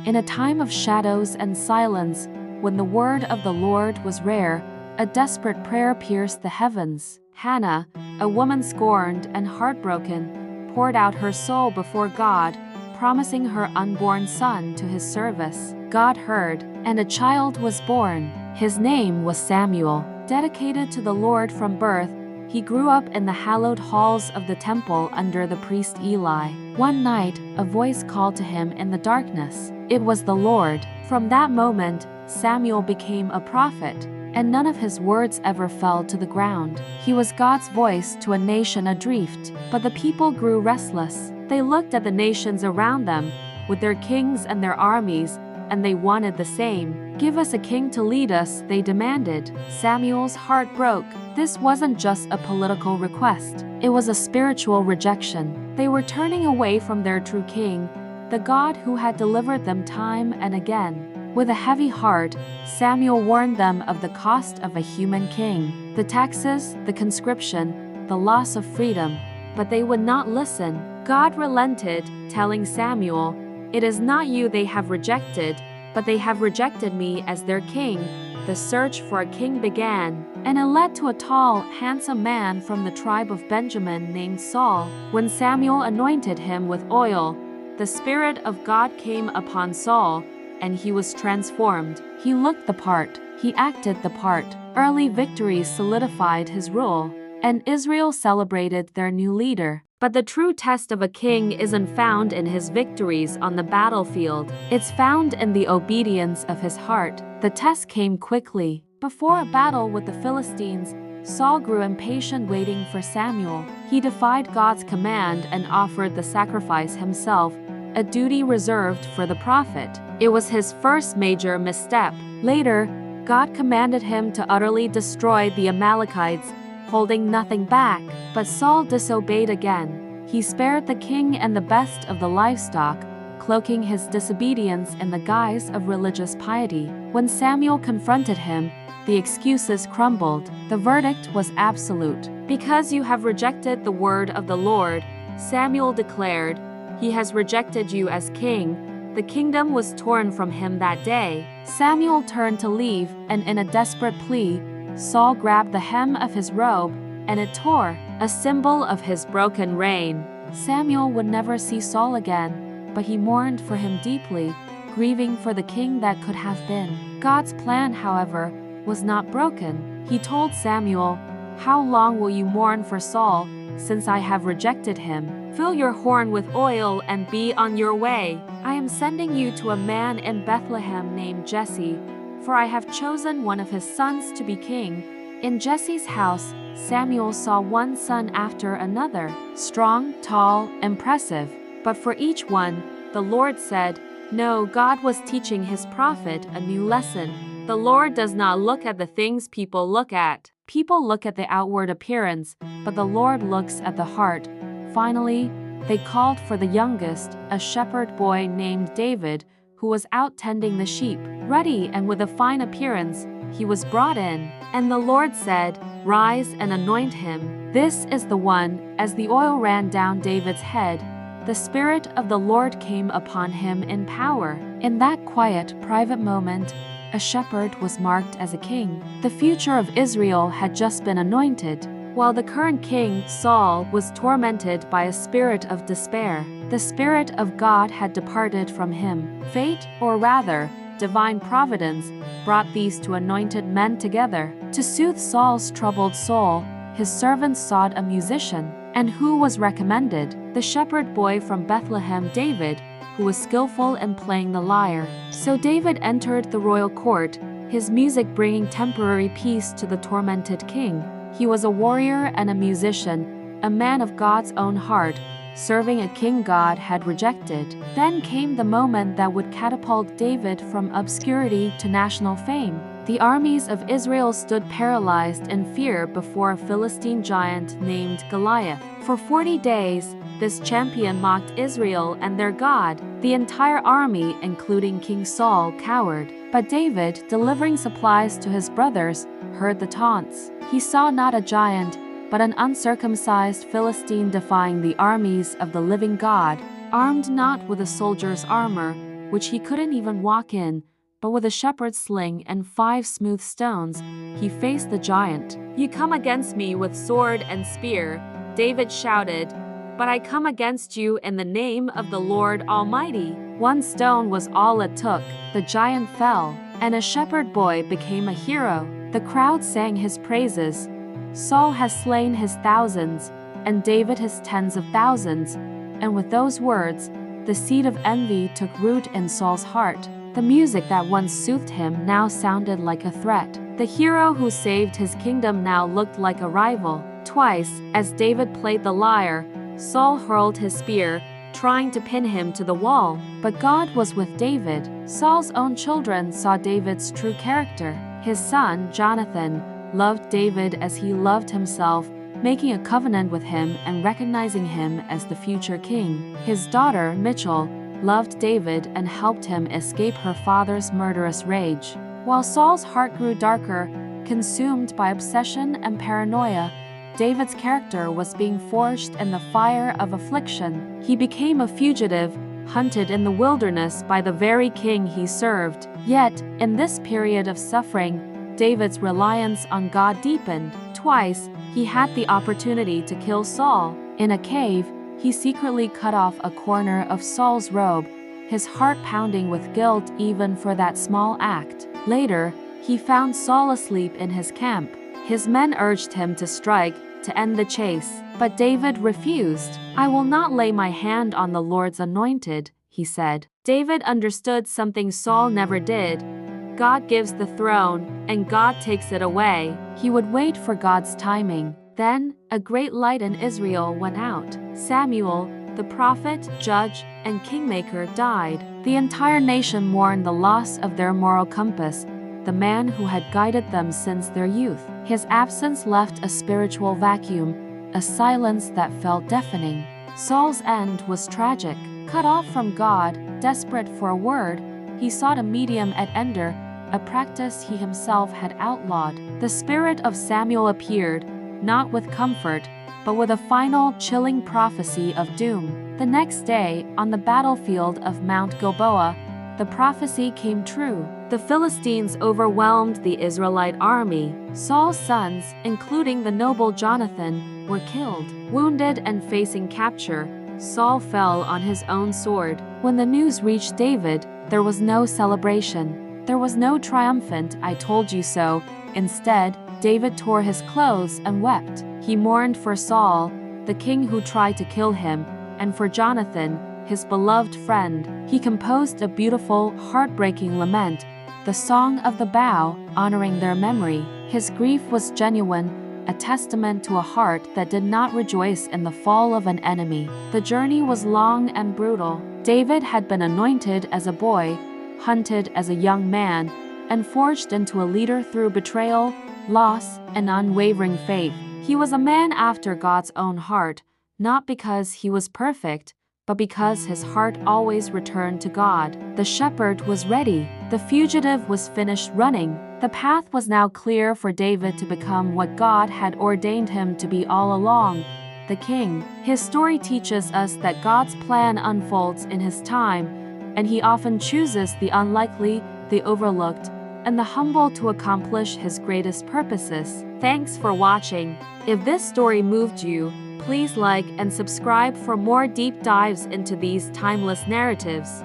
In a time of shadows and silence, when the word of the Lord was rare, a desperate prayer pierced the heavens. Hannah, a woman scorned and heartbroken, poured out her soul before God, promising her unborn son to his service. God heard, and a child was born. His name was Samuel. Dedicated to the Lord from birth, he grew up in the hallowed halls of the temple under the priest Eli. One night, a voice called to him in the darkness. It was the Lord. From that moment, Samuel became a prophet, and none of his words ever fell to the ground. He was God's voice to a nation adrift. But the people grew restless. They looked at the nations around them, with their kings and their armies, and they wanted the same. Give us a king to lead us, they demanded. Samuel's heart broke. This wasn't just a political request. It was a spiritual rejection. They were turning away from their true king, the God who had delivered them time and again. With a heavy heart, Samuel warned them of the cost of a human king, the taxes, the conscription, the loss of freedom. But they would not listen. God relented, telling Samuel, "It is not you they have rejected, but they have rejected me as their king." The search for a king began, and it led to a tall, handsome man from the tribe of Benjamin named Saul. When Samuel anointed him with oil, the Spirit of God came upon Saul, and he was transformed. He looked the part. He acted the part. Early victories solidified his rule, and Israel celebrated their new leader. But the true test of a king isn't found in his victories on the battlefield. It's found in the obedience of his heart. The test came quickly. Before a battle with the Philistines, Saul grew impatient waiting for Samuel. He defied God's command and offered the sacrifice himself, a duty reserved for the prophet. It was his first major misstep. Later, God commanded him to utterly destroy the Amalekites, holding nothing back. But Saul disobeyed again. He spared the king and the best of the livestock, cloaking his disobedience in the guise of religious piety. When Samuel confronted him, the excuses crumbled. The verdict was absolute. "Because you have rejected the word of the Lord," Samuel declared, "he has rejected you as king." The kingdom was torn from him that day. Samuel turned to leave, and in a desperate plea, Saul grabbed the hem of his robe, and it tore, a symbol of his broken reign. Samuel would never see Saul again, but he mourned for him deeply, grieving for the king that could have been. God's plan, however, was not broken. He told Samuel, "How long will you mourn for Saul, since I have rejected him? Fill your horn with oil and be on your way. I am sending you to a man in Bethlehem named Jesse, for I have chosen one of his sons to be king." In Jesse's house, Samuel saw one son after another, strong, tall, impressive. But for each one, the Lord said, "No." God was teaching his prophet a new lesson. The Lord does not look at the things people look at. People look at the outward appearance, but the Lord looks at the heart. Finally, they called for the youngest, a shepherd boy named David, who was out tending the sheep. Ruddy and with a fine appearance, he was brought in. And the Lord said, "Rise and anoint him. This is the one." As the oil ran down David's head, the Spirit of the Lord came upon him in power. In that quiet, private moment, a shepherd was marked as a king. The future of Israel had just been anointed, while the current king, Saul, was tormented by a spirit of despair. The Spirit of God had departed from him. Fate, or rather, divine providence, brought these two anointed men together. To soothe Saul's troubled soul, his servants sought a musician. And who was recommended? The shepherd boy from Bethlehem, David, who was skillful in playing the lyre. So David entered the royal court, his music bringing temporary peace to the tormented king. He was a warrior and a musician, a man of God's own heart, serving a king God had rejected. Then came the moment that would catapult David from obscurity to national fame. The armies of Israel stood paralyzed in fear before a Philistine giant named Goliath. For 40 days, this champion mocked Israel and their God. The entire army, including King Saul, cowered. But David, delivering supplies to his brothers, heard the taunts. He saw not a giant, but an uncircumcised Philistine defying the armies of the living God, armed not with a soldier's armor, which he couldn't even walk in, but with a shepherd's sling and 5 smooth stones, he faced the giant. "You come against me with sword and spear," David shouted, "but I come against you in the name of the Lord Almighty." 1 stone was all it took. The giant fell, and a shepherd boy became a hero. The crowd sang his praises. Saul has slain his thousands, and David his tens of thousands. And with those words, the seed of envy took root in Saul's heart. The music that once soothed him now sounded like a threat. The hero who saved his kingdom now looked like a rival. Twice, as David played the lyre, Saul hurled his spear, trying to pin him to the wall. But God was with David. Saul's own children saw David's true character. His son, Jonathan, loved David as he loved himself, making a covenant with him and recognizing him as the future king. His daughter, Michal, loved David and helped him escape her father's murderous rage. While Saul's heart grew darker, consumed by obsession and paranoia, David's character was being forged in the fire of affliction. He became a fugitive, hunted in the wilderness by the very king he served. Yet, in this period of suffering, David's reliance on God deepened. Twice, he had the opportunity to kill Saul. In a cave, he secretly cut off a corner of Saul's robe, his heart pounding with guilt even for that small act. Later, he found Saul asleep in his camp. His men urged him to strike, to end the chase, but David refused. "I will not lay my hand on the Lord's anointed," he said. David understood something Saul never did. God gives the throne, and God takes it away. He would wait for God's timing. Then, a great light in Israel went out. Samuel, the prophet, judge, and kingmaker, died. The entire nation mourned the loss of their moral compass, the man who had guided them since their youth. His absence left a spiritual vacuum, a silence that felt deafening. Saul's end was tragic. Cut off from God, desperate for a word, he sought a medium at Ender, a practice he himself had outlawed. The spirit of Samuel appeared, not with comfort, but with a final, chilling prophecy of doom. The next day, on the battlefield of Mount Gilboa, the prophecy came true. The Philistines overwhelmed the Israelite army. Saul's sons, including the noble Jonathan, were killed. Wounded and facing capture, Saul fell on his own sword. When the news reached David, there was no celebration. There was no triumphant "I told you so." Instead, David tore his clothes and wept. He mourned for Saul, the king who tried to kill him, and for Jonathan, his beloved friend. He composed a beautiful, heartbreaking lament, the Song of the Bow, honoring their memory. His grief was genuine, a testament to a heart that did not rejoice in the fall of an enemy. The journey was long and brutal. David had been anointed as a boy, hunted as a young man, and forged into a leader through betrayal, loss, and unwavering faith. He was a man after God's own heart, not because he was perfect, but because his heart always returned to God. The shepherd was ready. The fugitive was finished running. The path was now clear for David to become what God had ordained him to be all along, the king. His story teaches us that God's plan unfolds in his time, and he often chooses the unlikely, the overlooked, and the humble to accomplish his greatest purposes. Thanks for watching. If this story moved you, please like and subscribe for more deep dives into these timeless narratives.